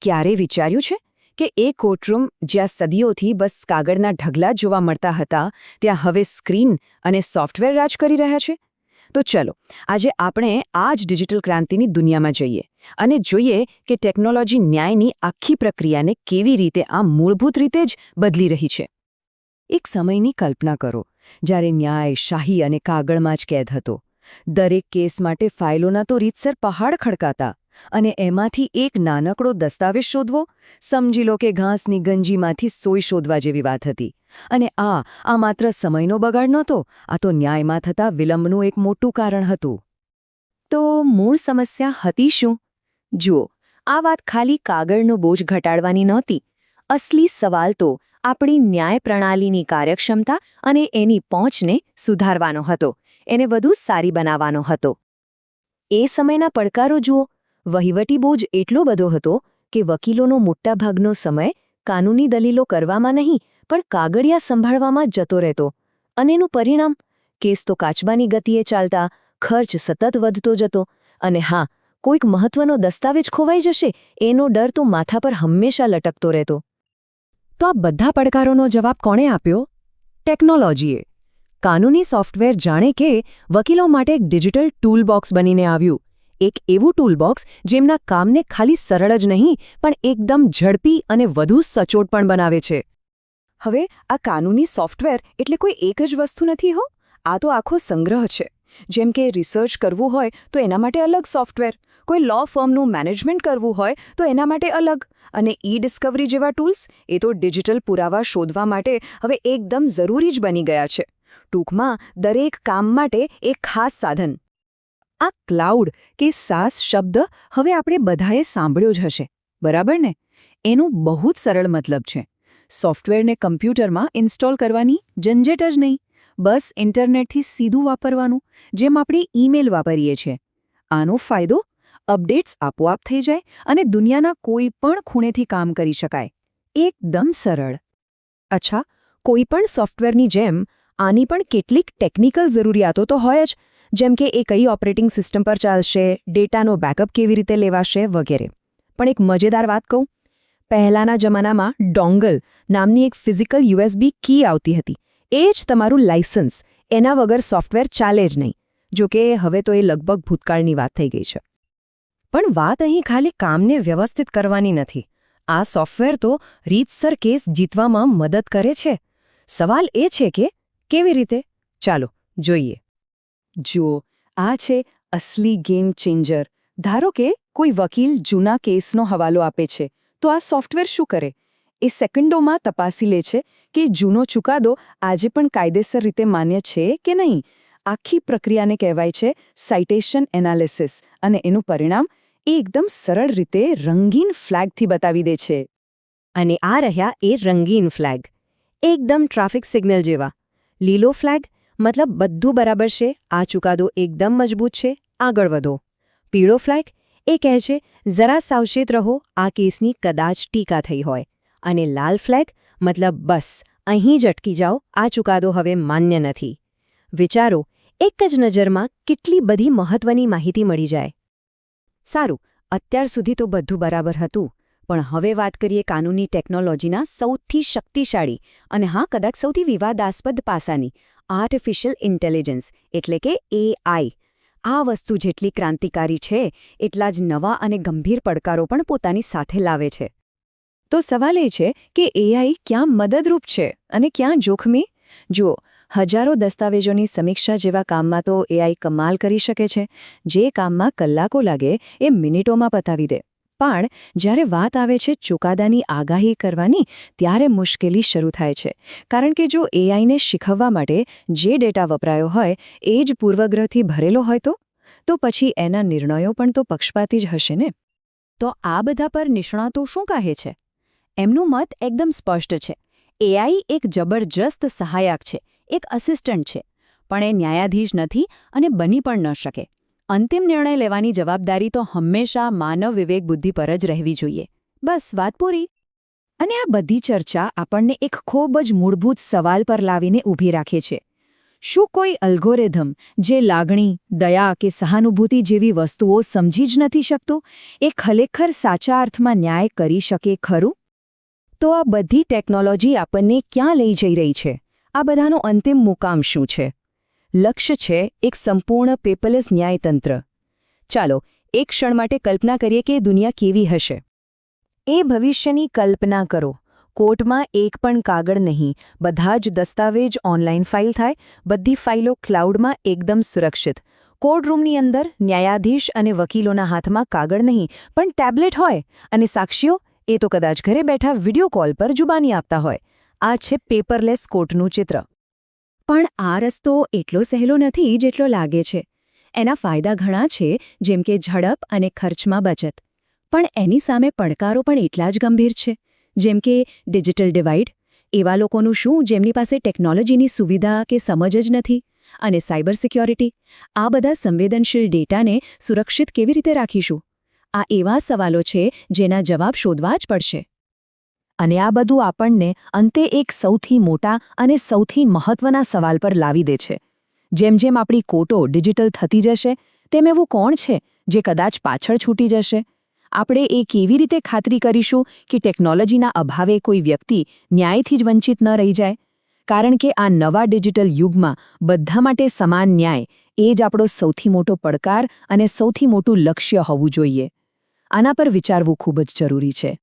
ક્યારે વિચાર્યું છે કે એ કોર્ટરૂમ જ્યાં સદીઓથી બસ કાગળના ઢગલા જોવા મળતા હતા ત્યાં હવે સ્ક્રીન અને સોફ્ટવેર રાજ કરી રહ્યા છે? તો ચલો આજે આપણે આ જ ડિજિટલ ક્રાંતિની દુનિયામાં જઈએ અને જોઈએ કે ટેકનોલોજી ન્યાયની આખી પ્રક્રિયાને કેવી રીતે આ મૂળભૂત રીતે જ બદલી રહી છે. એક સમયની કલ્પના કરો જ્યારે ન્યાય શાહી અને કાગળમાં જ કેદ હતો. દરેક કેસ માટે ફાઇલોના તો રીતસર પહાડ ખડકાતા અને એમાંથી એક નાનકડો દસ્તાવેજ શોધવો, સમજી લો કે ઘાસની ગંજીમાંથી સોય શોધવા જેવી વાત હતી. અને આ માત્ર સમયનો બગાડ નહોતો, આ તો ન્યાયમાં થતા વિલંબનું એક મોટું કારણ હતું. તો મૂળ સમસ્યા હતી શું? જુઓ, આ વાત ખાલી કાગળનો બોજ ઘટાડવાની નહોતી. અસલી સવાલ તો આપણી ન્યાય પ્રણાલીની કાર્યક્ષમતા અને એની પહોંચને સુધારવાનો હતો, એને વધુ સારી બનાવવાનો હતો. એ સમયના પડકારો જુઓ. વહીવટી બોજ એટલો બધો હતો કે વકીલોનો મોટાભાગનો સમય કાનૂની દલીલો કરવામાં નહીં પણ કાગળિયા સંભાળવામાં જતો રહેતો. અને એનું પરિણામ? કેસ તો કાચબાની ગતિએ ચાલતા, ખર્ચ સતત વધતો જતો અને હા, કોઈક મહત્વનો દસ્તાવેજ ખોવાઈ જશે એનો ડર તો માથા પર હંમેશા લટકતો રહેતો. તો આ બધા પડકારોનો જવાબ કોણે આપ્યો? ટેકનોલોજીએ. કાનૂની સોફ્ટવેર જાણે કે વકીલો માટે એક ડિજિટલ ટૂલબોક્સ બનીને આવ્યું. એક એવું ટૂલબોક્સ જેમના કામને ખાલી સરળ જ નહીં પણ એકદમ ઝડપી અને વધુ સચોટ પણ બનાવે છે. હવે આ કાનૂની સોફ્ટવેર એટલે કોઈ એક જ વસ્તુ નથી હો. આ તો આખો સંગ્રહ છે. જેમ કે રિસર્ચ કરવું હોય તો એના માટે અલગ સોફ્ટવેર, કોઈ લો ફર્મનું મેનેજમેન્ટ કરવું હોય તો એના માટે અલગ, અને ઈ-ડિસ્કવરી જેવા ટૂલ્સ એ તો ડિજિટલ પુરાવા શોધવા માટે હવે એકદમ જરૂરી જ બની ગયા છે. ટૂંકમાં દરેક કામ માટે એક ખાસ સાધન. આ ક્લાઉડ કે SaaS શબ્દ હવે આપણે બધાએ સાંભળ્યો જ હશે, બરાબર ને? એનું બહુ જ સરળ મતલબ છે સોફ્ટવેરને કમ્પ્યુટરમાં ઇન્સ્ટોલ કરવાની ઝંઝટ જ નહીં, બસ ઇન્ટરનેટથી સીધું વાપરવાનું, જેમ આપણે ઈમેલ વાપરીએ છીએ. આનો ફાયદો? અપડેટ્સ આપોઆપ થઈ જાય અને દુનિયાના કોઈ પણ ખૂણેથી કામ કરી શકાય. એકદમ સરળ. અચ્છા, કોઈ પણ સોફ્ટવેરની જેમ આની પણ કેટલીક ટેકનિકલ જરૂરિયાતો તો હોય જ, જેમ કે એ કઈ ઓપરેટિંગ સિસ્ટમ પર ચાલશે, ડેટાનો બેકઅપ કેવી રીતે લેવાશે વગેરે. પણ એક મજેદાર વાત કહું, પહેલાંના જમાનામાં ડોંગલ નામની એક ફિઝિકલ USB કી આવતી હતી. એ જ તમારું લાયસન્સ. એના વગર સોફ્ટવેર ચાલે જ નહીં. જોકે હવે તો એ લગભગ ભૂતકાળની વાત થઈ ગઈ છે. પણ વાત અહીં ખાલી કામને વ્યવસ્થિત કરવાની નથી. આ સોફ્ટવેર તો રીતસર કેસ જીતવામાં મદદ કરે છે. સવાલ એ છે કે કેવી રીતે? ચાલો જોઈએ. જુઓ, આ છે અસલી ગેમ ચેન્જર. ધારો કે કોઈ વકીલ જૂના કેસનો હવાલો આપે છે, તો આ સોફ્ટવેર શું કરે? એ સેકન્ડોમાં તપાસી લે છે કે જૂનો ચુકાદો આજે પણ કાયદેસર રીતે માન્ય છે કે નહીં. આખી પ્રક્રિયાને કહેવાય છે સાઇટેશન એનાલિસિસ, અને એનું પરિણામ એ એકદમ સરળ રીતે રંગીન ફ્લેગથી બતાવી દે છે. અને આ રહ્યા એ રંગીન ફ્લેગ, એકદમ ટ્રાફિક સિગ્નલ જેવા. લીલો ફ્લેગ મતલબ બધું બરાબર છે, આ ચુકાદો એકદમ મજબૂત છે, આગળ વધો. પીળો ફ્લેગ એ કહે છે જરા સાવચેત રહો, આ કેસની કદાચ ટીકા થઈ હોય. અને લાલ ફ્લેગ મતલબ બસ અહીં જ અટકી જાઓ, આ ચુકાદો હવે માન્ય નથી. વિચારો, એક જ નજરમાં કેટલી બધી મહત્વની માહિતી મળી જાય. સારું, અત્યાર સુધી તો બધું બરાબર હતું, પણ હવે વાત કરીએ કાનૂની ટેકનોલોજીના સૌથી શક્તિશાળી અને હા કદાચ સૌથી વિવાદાસ્પદ પાસાની, આર્ટિફિશિયલ ઇન્ટેલિજન્સ એટલે કે AI. આ વસ્તુ જેટલી ક્રાંતિકારી છે એટલા જ નવા અને ગંભીર પડકારો પણ પોતાની સાથે લાવે છે. તો સવાલ એ છે કે AI ક્યાં મદદરૂપ છે અને ક્યાં જોખમી? જુઓ, હજારો દસ્તાવેજોની સમીક્ષા જેવા કામમાં તો AI કમાલ કરી શકે છે. જે કામમાં કલાકો લાગે એ મિનિટોમાં પતાવી દે. પણ જ્યારે વાત આવે છે ચુકાદાની આગાહી કરવાની, ત્યારે મુશ્કેલી શરૂ થાય છે. કારણ કે જો AIને શીખવવા માટે જે ડેટા વપરાયો હોય એ જ પૂર્વગ્રહથી ભરેલો હોય તો પછી એના નિર્ણયો પણ તો પક્ષપાતી જ હશે ને. તો આ બધા પર નિષ્ણાતો શું કહે છે? એમનું મત એકદમ સ્પષ્ટ છે. AI એક જબરજસ્ત સહાયક છે, એક અસિસ્ટન્ટ છે, પણ એ ન્યાયાધીશ નથી અને બની પણ ન શકે. અંતિમ નિર્ણય લેવાની જવાબદારી તો હંમેશા માનવ વિવેક બુદ્ધિ પર જ રહેવી જોઈએ. બસ વાત પૂરી. અને આ બધી ચર્ચા આપણને એક ખૂબ જ મૂળભૂત સવાલ પર લાવીને ઊભી રાખે છે. શું કોઈ અલ્ગોરિધમ જે લાગણી, દયા કે સહાનુભૂતિ જેવી વસ્તુઓ સમજી જ નથી શકતું, એ ખરેખર સાચા અર્થમાં ન્યાય કરી શકે ખરું? તો આ બધી ટેકનોલોજી આપણને ક્યાં લઈ જઈ રહી છે? આ બધાનો અંતિમ મુકામ શું છે? લક્ષ્ય છે એક સંપૂર્ણ પેપરલેસ ન્યાયતંત્ર. ચાલો એક ક્ષણ માટે કલ્પના કરીએ કે દુનિયા કેવી હશે. એ ભવિષ્યની કલ્પના કરો. કોર્ટમાં એક પણ કાગળ નહીં, બધા જ દસ્તાવેજ ઓનલાઈન ફાઇલ થાય, બધી ફાઇલો ક્લાઉડમાં એકદમ સુરક્ષિત. કોર્ટરૂમની અંદર ન્યાયાધીશ અને વકીલોના હાથમાં કાગળ નહીં, પણ ટેબ્લેટ હોય, અને સાક્ષીઓ એ તો કદાચ ઘરે બેઠા વિડિયો કોલ પર જુબાની આપતા હોય. આ છે પેપરલેસ કોર્ટનું ચિત્ર. પણ આ રસ્તો એટલો સહેલો નથી જેટલો લાગે છે. એના ફાયદા ઘણા છે, જેમ કે ઝડપ અને ખર્ચમાં બચત. પણ એની સામે પડકારો પણ એટલા જ ગંભીર છે, જેમ કે ડિજિટલ ડિવાઇડ, એવા લોકોનું શું જેમની પાસે ટેકનોલોજીની સુવિધા કે સમજ જ નથી, અને સાયબર સિક્યોરિટી, આ બધા સંવેદનશીલ ડેટાને સુરક્ષિત કેવી રીતે રાખીશું? આ એવા સવાલો છે જેના જવાબ શોધવા જ પડશે. અને આ બધું આપણને અંતે એક સૌથી મોટા અને સૌથી મહત્વના સવાલ પર લાવી દે છે. જેમ જેમ આપણી કોર્ટો ડિજિટલ થતી જશે, તેમ એવું કોણ છે જે કદાચ પાછળ છૂટી જશે? આપણે એ કેવી રીતે ખાતરી કરીશું કે ટેકનોલોજીના અભાવે કોઈ વ્યક્તિ ન્યાયથી જ વંચિત ન રહી જાય? કારણ કે આ નવા ડિજિટલ યુગમાં બધા માટે સમાન ન્યાય એ જ આપણો સૌથી મોટો પડકાર અને સૌથી મોટું લક્ષ્ય હોવું જોઈએ. આના પર વિચારવું ખૂબ જ જરૂરી છે.